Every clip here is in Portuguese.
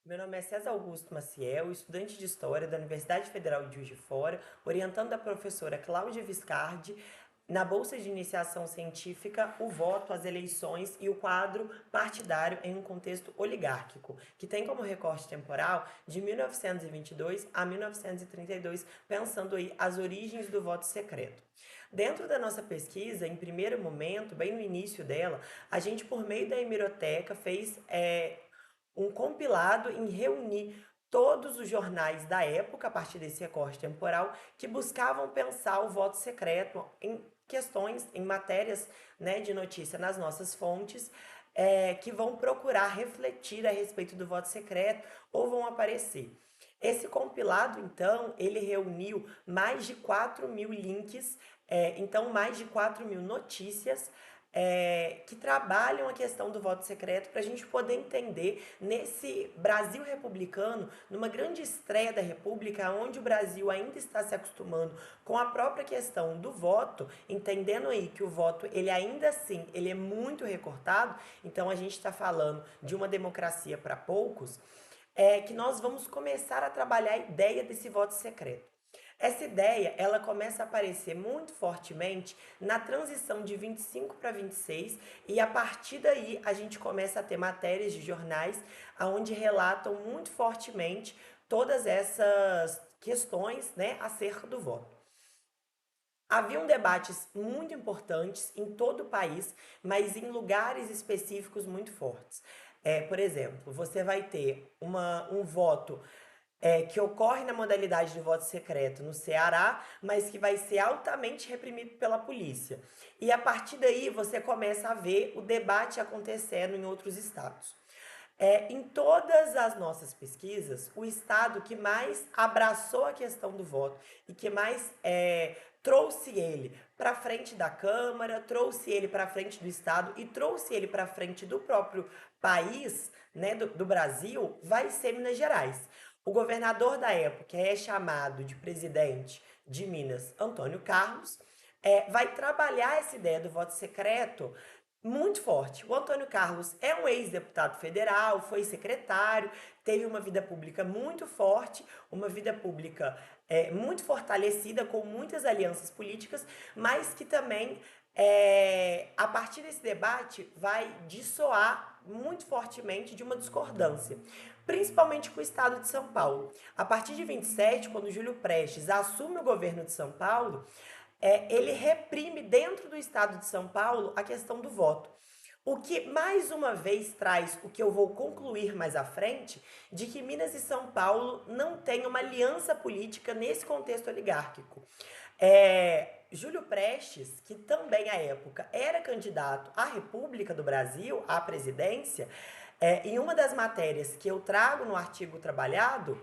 Meu nome é César Augusto Maciel, estudante de História da Universidade Federal de Juiz de Fora, orientando a professora Cláudia Viscardi na Bolsa de Iniciação Científica, o voto, as eleições e o quadro partidário em um contexto oligárquico, que tem como recorte temporal de 1922 a 1932, pensando aí as origens do voto secreto. Dentro da nossa pesquisa, em primeiro momento, bem no início dela, a gente, por meio da hemeroteca, fez um compilado em reunir todos os jornais da época, a partir desse recorte temporal, que buscavam pensar o voto secreto em questões, em matérias, né, de notícia nas nossas fontes, que vão procurar refletir a respeito do voto secreto ou vão aparecer. Esse compilado, então, ele reuniu mais de 4.000 links, então mais de 4.000 notícias que trabalham a questão do voto secreto para a gente poder entender nesse Brasil republicano, numa grande estreia da República, onde o Brasil ainda está se acostumando com a própria questão do voto, entendendo aí que o voto, ele ainda assim, ele é muito recortado, então a gente está falando de uma democracia para poucos, que nós vamos começar a trabalhar a ideia desse voto secreto. Essa ideia, ela começa a aparecer muito fortemente na transição de 25 para 26 e a partir daí a gente começa a ter matérias de jornais onde relatam muito fortemente todas essas questões, né, acerca do voto. Haviam debates muito importantes em todo o país, mas em lugares específicos muito fortes. Por exemplo, você vai ter um voto que ocorre na modalidade de voto secreto no Ceará, mas que vai ser altamente reprimido pela polícia. E a partir daí você começa a ver o debate acontecendo em outros estados. Em todas as nossas pesquisas, o estado que mais abraçou a questão do voto e que mais trouxe ele para frente da Câmara, trouxe ele para frente do estado e trouxe ele para frente do próprio país, né, do Brasil, vai ser Minas Gerais. O governador da época é chamado de presidente de Minas, Antônio Carlos, vai trabalhar essa ideia do voto secreto muito forte. O Antônio Carlos é um ex-deputado federal, foi secretário, teve uma vida pública muito forte, uma vida pública muito fortalecida, com muitas alianças políticas, mas que também, a partir desse debate, vai dissoar muito fortemente de uma discordância, principalmente com o estado de São Paulo. A partir de 27, quando Júlio Prestes assume o governo de São Paulo, ele reprime dentro do estado de São Paulo a questão do voto. O que mais uma vez traz o que eu vou concluir mais à frente, de que Minas e São Paulo não têm uma aliança política nesse contexto oligárquico. Júlio Prestes, que também à época era candidato à República do Brasil, à presidência, em uma das matérias que eu trago no artigo trabalhado,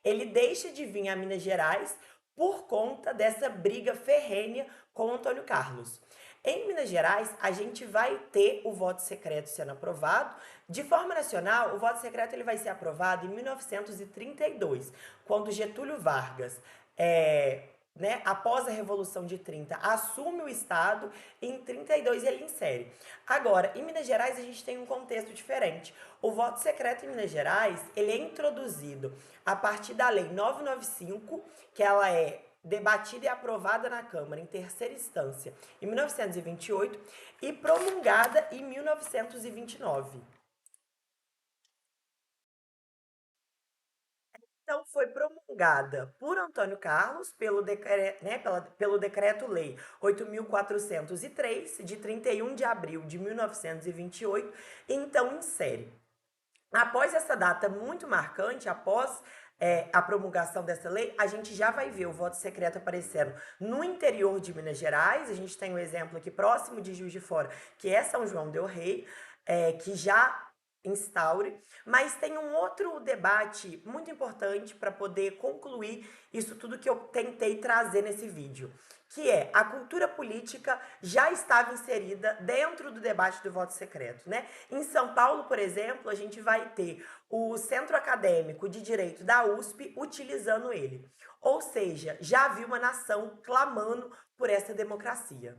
ele deixa de vir a Minas Gerais por conta dessa briga ferrenha com Antônio Carlos. Em Minas Gerais, a gente vai ter o voto secreto sendo aprovado. De forma nacional, o voto secreto ele vai ser aprovado em 1932, quando Getúlio Vargas, né, após a Revolução de 30, assume o Estado e em 32 ele insere. Agora, em Minas Gerais, a gente tem um contexto diferente. O voto secreto em Minas Gerais, ele é introduzido a partir da Lei 995, que ela é debatida e aprovada na Câmara em terceira instância em 1928 e promulgada em 1929. Então, foi promulgada por Antônio Carlos pelo Decreto-Lei 8.403, de 31 de abril de 1928, e então insere. Após essa data muito marcante, após a promulgação dessa lei, a gente já vai ver o voto secreto aparecendo no interior de Minas Gerais. A gente tem um exemplo aqui próximo de Juiz de Fora, que é São João del Rei, que já instaure, mas tem um outro debate muito importante para poder concluir isso tudo que eu tentei trazer nesse vídeo, que é a cultura política já estava inserida dentro do debate do voto secreto, né? Em São Paulo, por exemplo, a gente vai ter o Centro Acadêmico de Direito da USP utilizando ele. Ou seja, já havia uma nação clamando por essa democracia.